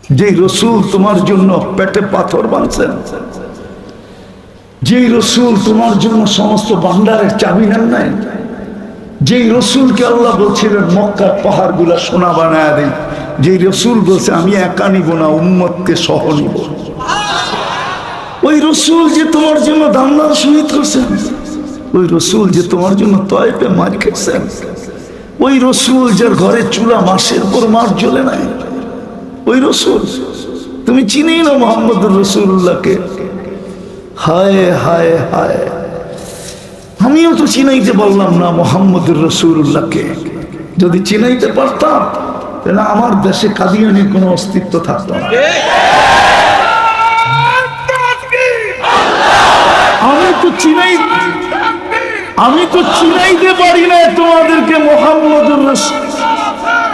যেই রসুল তোমার জন্য পেটে পাথর বাঁধছেন, যেই রসুল তোমার জন্য সমস্ত ভান্ডারের চাবি নেন নাই, যেই রসুলকে আল্লাহ বলছিলেন মক্কার পাহাড় গুলা সোনা বানায় দেয়, যেই রসুল বলছে আমি একা নিব না, উম্মতকে সহ নিব। ওই রসুল যে তোমার জন্য দাঙ্গার শহীদ করছেন, ওই রসুল যে তোমার জন্য তয়েফে মার খেয়েছেন, ওই রসুল যার ঘরে চুলা মাসের পর মাস জ্বলে নাই, ওই রসুল তুমি চিনি না মোহাম্মদুর রসুল্লাহকে। হায় হায় হায়, আমিও তো চিনাইতে পারলাম না মোহাম্মদুর রসুল্লাহকে। যদি চিনাইতে পারতাম তাহলে আমার দেশে কাদিয়ানির কোনো অস্তিত্ব থাকতো না। আমি তো চিনাইতে পারি না তোমাদেরকে মোহাম্মদুর রসুল।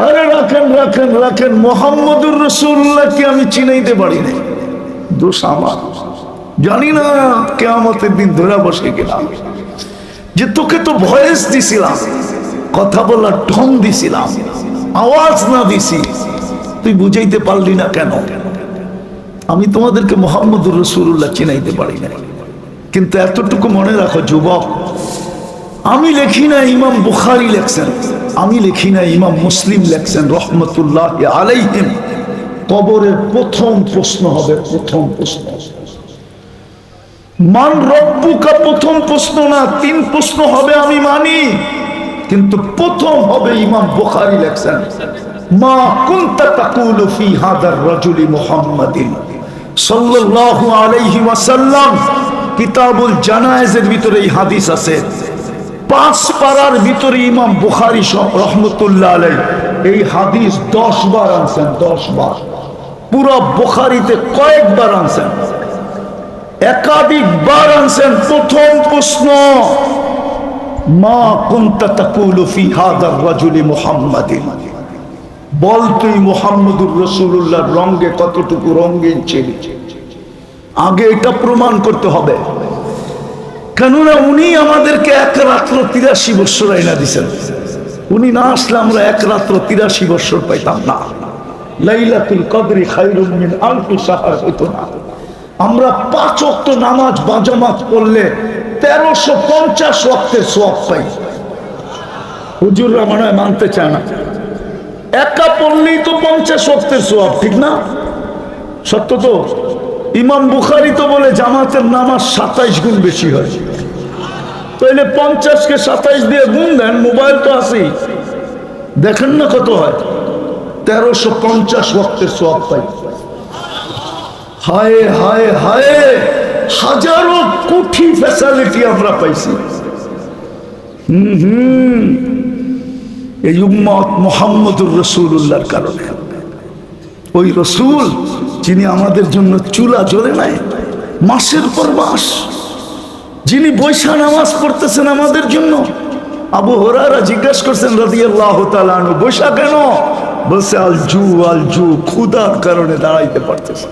আরে রাখেন রাখেন রাখেন, মোহাম্মদুর রসুল্লাহকে আমি চিনাইতে পারি না, দোষ আমার। জানি না কিয়ামতের দিন ধরে বসে গেলাম যে তোকে তো ভয়েস দিছিলাম, কথা বলার ঢং দিছিলাম, আওয়াজ না দিছি, তুই বুঝাইতে পারলি না কেন? আমি তোমাদেরকে মোহাম্মদুর রসুল্লাহ চিনাইতে পারি না। কিন্তু এতটুকু মনে রাখো যুবক, আমি লেখি না ইমাম বুখারী লেখছেন, আমি লেখি না ইমাম মুসলিম লেখছেন রহমতুল্লাহ আলাইহিম, কবরের প্রথম প্রশ্ন হবে, প্রথম প্রশ্ন মান রব্বুকা, প্রথম প্রশ্ন না, 3 প্রশ্ন হবে আমি মানি, কিন্তু প্রথম হবে ইমাম বুখারী লেখছেন মা কুনতা তাকুলু ফি হাদার রাজুলি মুহাম্মাদিন সাল্লাল্লাহু আলাইহি ওয়াসাল্লাম। কিতাবুল জানায়েজের ভিতরে এই হাদিস আছে, 5 পারার ভিতরে ইমাম বুখারী রহমতুল্লাহ আলাইহি এই হাদিস 10 বার আনছেন, 10 বার। পুরো বুখারীতে কয়েকবার আনছেন, একাধিকবার আনছেন। প্রথম প্রশ্ন মা কুনতা তাকুলু ফি হাদার রাজুলি মুহাম্মাদিন, বল তুই মুহাম্মদুর রাসূলুল্লাহর রঙে কতটুকু রঙিন ছিলি। আগে এটা প্রমাণ করতে হবে, কেননা উনি আমাদেরকে 1 রাত্র 83 বছর আইনা দিয়েছেন। উনি না আসলে আমরা 1 রাত্র 83 বছর পাইতাম না। লাইলাতুল কদরি খায়রুম মিন আলফি শাহর হইতো না। আমরা 5 ওয়াক্ত নামাজ বাজামাত পড়লে 1350 ওয়াক্তের সওয়াব পাই। হুজুররা মনে হয় মানতে চায় না, একা পড়লেই তো 50 ওয়াক্তের সওয়াব, ঠিক না? সত্য তো? ইমাম বুখারী তো বলে জামাতের নামাজ 27 গুণ বেশি হয়। তাইলে 50 কে 27 দিয়ে গুণ দেন, মোবাইল তো আছেই, দেখেন না কত হয়, 1350 ওয়াক্তের সওয়াব পাই। হায় হায় হায়, হাজারো কোটি ফ্যাসিলিটি আমরা পাইছি। এই উম্মত মুহাম্মদুর রাসূলুল্লাহর কারণে। ওই রসুল যিনি আমাদের জন্য চুলা জ্বলে নাই মাসের পর মাস, যিনি বৈশা নামাজ পড়তেছেন আমাদের জন্য। আবু হুরায়রা জিজ্ঞেস করছেন রাদিয়াল্লাহু তাআলা আনহু, বৈশা কেন? বলছে আলজু, ক্ষুধার কারণে দাঁড়াইতে পারতেছে।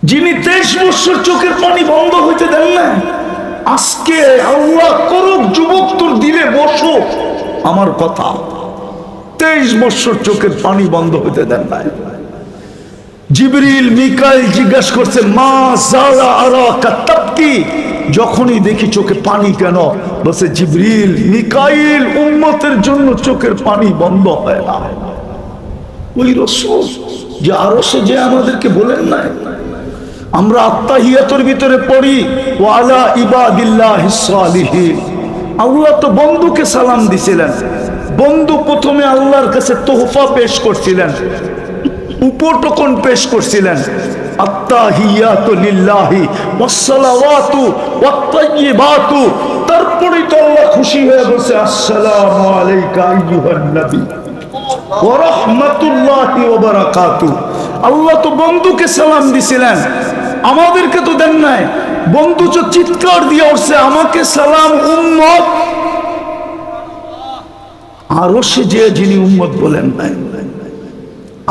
যিনি 23 বছর চোখের পানি বন্ধ হইতে দেন না, আজকে আল্লাহ করুক যুবক তোর দিলে বসো, আমার কথা, 23 বছর চোখের পানি বন্ধ হইতে দেন না। জিবরিল মিকাইল জিজ্ঞাসা করছে মা জালা আরাকা তাবকি, যখনই দেখি চোখে পানি কেন? বলছে জিবরিল মিকাইল উম্মতের জন্য চোখের পানি বন্ধ হয় না। ওই রাসূল যে আরশে যে আমাদেরকে বলেন না, আমরা আত্তাহিয়াতুর ভিতরে পড়ি ওয়ালা ইবাদিল্লাহিস সালিহিন, আল্লাহ তো বন্ধুকে সালাম দিছিলেন। বন্ধু প্রথমে আল্লাহর কাছে তোহফা পেশ করছিলেন, উপটকন পেশ করছিলেন, আত্তাহিয়াতু লিল্লাহি ওয়াসসালাওয়াতু ওয়াত-তাইয়্যিবাতু। তারপরে তো আল্লাহ খুশি হয়ে বলছে আসসালামু আলাইকা আইয়ুহান নবী ওয়া রাহমাতুল্লাহি ওয়া বারাকাতুহু। আল্লাহ তো বন্ধুকে সালাম দিছিলেন, আমাদেরকে তো দেন নাই। বন্ধু তো চিৎকার দিয়ে উঠছে আমাকে সালাম উম্মত। আরো সে যে যিনি উম্মত বলেন নাই,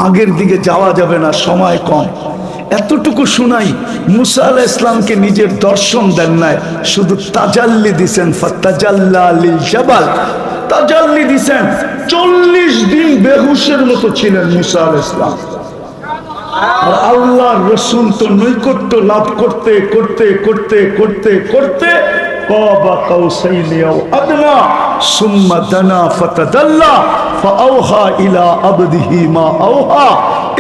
আগের দিকে যাওয়া যাবে না, সময় কম। এতটুকু শুনাই, মুসা আলাইহিস সালামকে নিজের দর্শন দেন নাই, শুধু তাজাল্লি দিছেন। ফাতাজাল্লা লিল জাবাল, তাজাল্লি দিছেন। 40 দিন বেহুশের মতো ছিলেন মুসা আলাইহিস সালাম। আর আল্লাহর রাসূল তো নৈকট্য লাভ করতে করতে করতে করতে করতে কাবা কাউসাইনি আও আদনা সুম্মা দানা ফাতাদাল্লা ফাআওহা ইলা আবদিহি মা আওহা,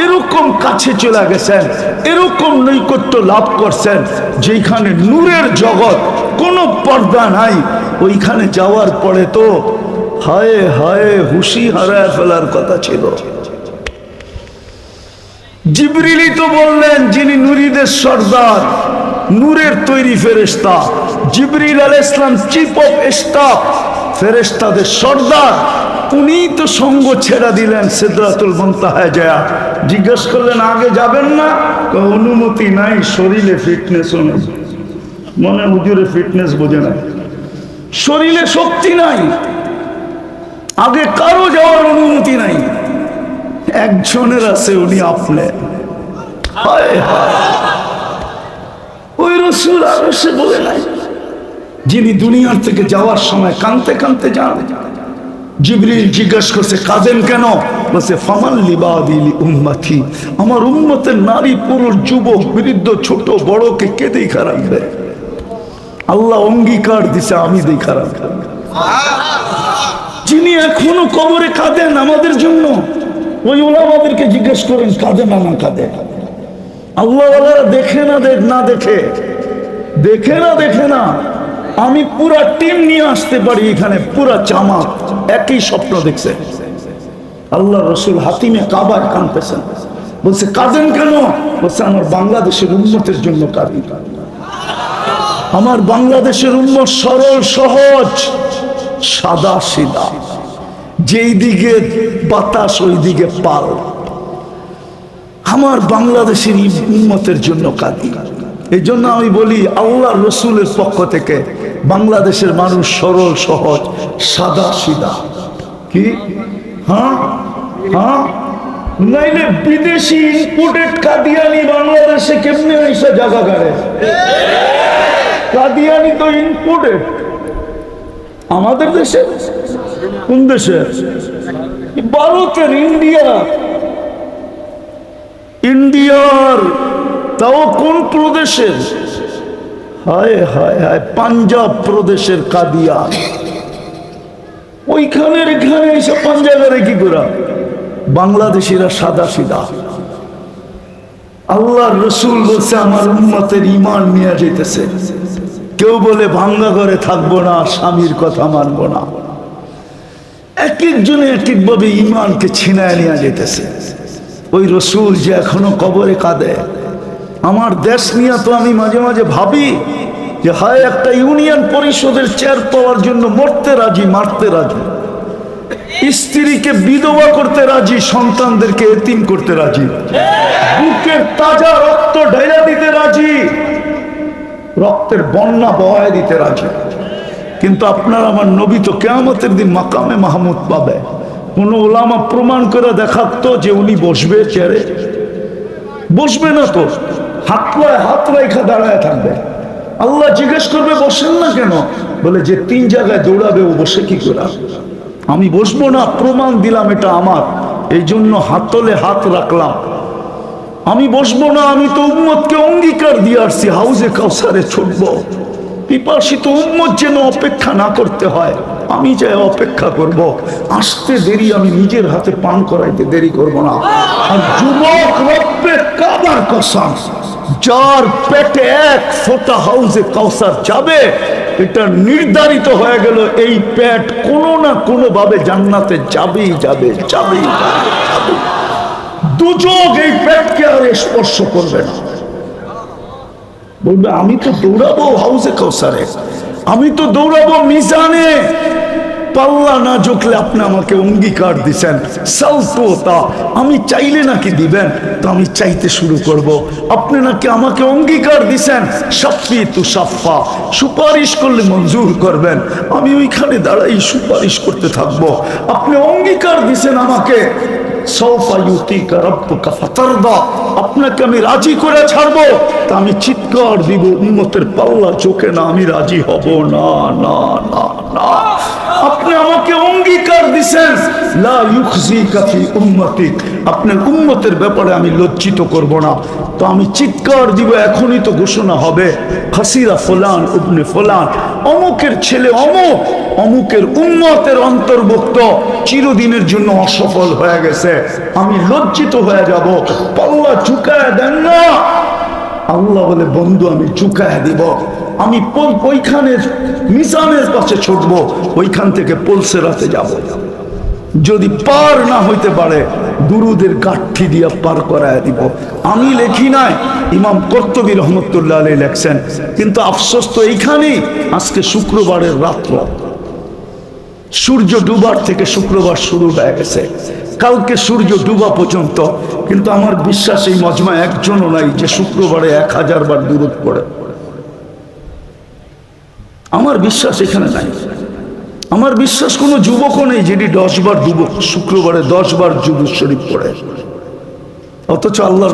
এরকম কাছে চলে গেছেন, এরকম নৈকট্য লাভ করছেন যেখানে নূরের জগৎ, কোনো পর্দা নাই। ওইখানে যাওয়ার পরে তো হায় হায় হুশি হারায় ফেলার কথা ছিল। জিবরিলই তো বললেন, যিনি নূরীদের সর্দার, নূরের তৈরি ফেরেশতা, জিবরিল আলাইহিস সালাম চিফ অফ স্টাফ, ফেরেশতাদের সর্দার, উনি তো সঙ্গ ছেড়ে দিলেন সিদরাতুল মুনতাহায় যায়। জিজ্ঞেস করলেন আগে যাবেন না? অনুমতি নাই, শরীরে ফিটনেস নেই। মনে হুজুরে ফিটনেস বোঝে না, শরীরে শক্তি নাই, আগে কারো যাওয়ার অনুমতি নাই। একজনের আছে, উনি আপনি। ওই রাসূল আরো সে বলে নাই, যিনি দুনিয়ার থেকে যাওয়ার সময় কাঁদতে কাঁদতে যান। জিবরিল জিজ্ঞাসা করছে কাঁদেন কেন? বলছে ফামান লিবাদি উম্মতি, আমার উম্মতের নারী পুরুষ যুবক বৃদ্ধ ছোট বড়কে কে দেখা রাখবে? আল্লাহ অঙ্গীকার দিছে আমি দেখা রাখবো। যিনি এখনো কবরে কাঁদেন আমাদের জন্য, ওই ওলামাদেরকে জিজ্ঞেস করেন কাঁদে না না কাঁদে? আল্লাহ দেখে না না দেখে, দেখে না দেখে না। আমি পুরা টিম নিয়ে আসতে পারি এখানে, পুরা জামাত একই স্বপ্ন দেখছে। আল্লাহ রসুল হাতিমে কাবার কাঁদতেছেন। বলছে কাঁদেন কেন? বলছে আমার বাংলাদেশের উম্মতের জন্য কাঁদি। আমার বাংলাদেশের উম্মত সরল সহজ সাদা সিধা, যেই দিকে বাতাস ওই দিকে পাল। আমার বাংলাদেশের উম্মতের জন্য কাঁদি। এই জন্য আমি বলি আল্লাহ রসুলের পক্ষ থেকে বাংলাদেশের মানুষ সরল সহজ সাদা সিধা। কি হ্যাঁ হ্যাঁ, নাইলে বিদেশি ইম্পোর্টেড কাদিয়ানি বাংলাদেশে কেমনে এসে জায়গা গাড়ে? কাদিয়ানি তো ইম্পোর্টেড আমাদের দেশে। কোন দেশে? ভারতের, ইন্ডিয়ার, তাও কোন প্রদেশের? হায় হায় হায়, পাঞ্জাব প্রদেশের কাদিয়ান। ওইখানের এখানে এসে পাঞ্জাবের কি করা? বাংলাদেশিরা সাদা সিধা। আল্লাহ রসুল বলছে আমার উম্মতের ঈমান নিয়ে যেতেছে। কেউ বলে ভাঙ্গা ঘরে থাকবো না, স্বামীর কথা মানবো না। এক একজনে এক একভাবে ঈমানকে ছিনায় নিয়ে যেতেছে। ওই রসুল যে এখনো কবরে কাঁদে। আমার দেশ নিয়ে তো আমি মাঝে মাঝে ভাবি যে হায়, একটা ইউনিয়ন পরিষদের চেয়ার পাওয়ার জন্য মরতে রাজি, মারতে রাজি, স্ত্রীকে বিধবা করতে রাজি, সন্তানদেরকে এতিম করতে রাজি, বুকের তাজা রক্ত ঢেলে দিতে রাজি, রক্তের বন্যা বহায় দিতে রাজি। কিন্তু আপনার আমার নবী তো কিয়ামতের দিন মাকামে মাহমুদ পাবে। কোন ওলামা প্রমাণ করে দেখাতো যে উনি বসবে চেয়ারে? বসবে না তো, হাত রেখা দাঁড়ায় থাকবে। আল্লাহ জিজ্ঞেস করবে বসেন না কেন? বলে যে 3 জায়গায় দৌড়াবে ও বসে কি করে? আমি বসবো না, প্রমাণ দিলাম এটা আমার, এই জন্য হাতলে হাত রাখলাম। আমি বসবো না, আমি তো উম্মতকে অঙ্গীকার দিয়ে আসছি হাউজে কাউসারে ছুটবো। পিপাসিত উম্মত যেন অপেক্ষা না করতে হয়, আমি যাই অপেক্ষা করব। আসতে দেরি, আমি নিজের হাতে পান করাইতে দেরি করব না। আর যুবক, রব্বে কাবার কসম, যার পেটে 1 ফোঁটা হাউজে কাউসার যাবে, এটা নির্ধারিত হয়ে গেল। এই পেট কোনো না কোনো ভাবে জান্নাতে যাবেই যাবে, যাবেই যাবে। দুযোগ এই পেটকে আর স্পর্শ করবে না। বলবে আমি তো দৌড়াবো হাউজে কাউসারে, আমি তো দৌড়াবো মিজানে। পাল্লা না ঝুঁকলে আপনি আমাকে অঙ্গীকার দিচ্ছেন সালতা, আমি চাইলে নাকি দিবেন, তো আমি চাইতে শুরু করব। আপনি নাকি আমাকে অঙ্গীকার দিচ্ছেন সাফি তু সাফা, সুপারিশ করলে মঞ্জুর করবেন, আমি ওইখানে দাঁড়াই সুপারিশ করতে থাকবো। আপনি অঙ্গীকার দিচ্ছেন আমাকে আপনাকে আমি রাজি করে ছাড়বো, তা আমি চিৎকার দিব উম্মতের পাল্লা চোখে না, আমি রাজি হব না না না না। আপনি আমাকে অঙ্গীকার দিছেন লা ইউখজিকা ফি উম্মতিক, আপনার উম্মতের ব্যাপারে আমি লজ্জিত করব না। তো আমি চিৎকার দিব, এখনই তো ঘোষণা হবে খাসিরা ফুলান ইবনে ফুলান, অমুকের ছেলে অমুক অমুকের উম্মতের অন্তর্ভুক্ত, চিরদিনের জন্য অসফল হয়ে গেছে। আমি লজ্জিত হয়ে যাব। পাল্লা ঝুঁকায় দেন না। আল্লাহ বলে বন্ধু আমি ঝুঁকায় দিব। আমি ওইখানের মিজানের কাছে ছুটব, ওইখান থেকে পলসেরাতে যাব। যদি পার না হইতে পারে দুরুদের গাঠি দিয়া পার করায় দিব। আমি লেখি নাই, ইমাম কর্তুবী রহমতুল্লাহ আলাইহি লেখছেন। কিন্তু আফসোস তো এইখানেই, আজকে শুক্রবারের রাত্র, সূর্য ডুবার থেকে শুক্রবার শুরু হয়ে গেছে, কালকে সূর্য ডুবা পর্যন্ত। কিন্তু আমার বিশ্বাস এই মজমা একজনও নাই যে শুক্রবারে 1000 বার দুরূদ পড়ে। আমার বিশ্বাস এখানে নাই। আমার বিশ্বাস কোনো যুবকও নেই যেটি 10 বার শুক্রবারে 10 বার দুরূদ শরীফ পড়ে। অথচ আল্লাহ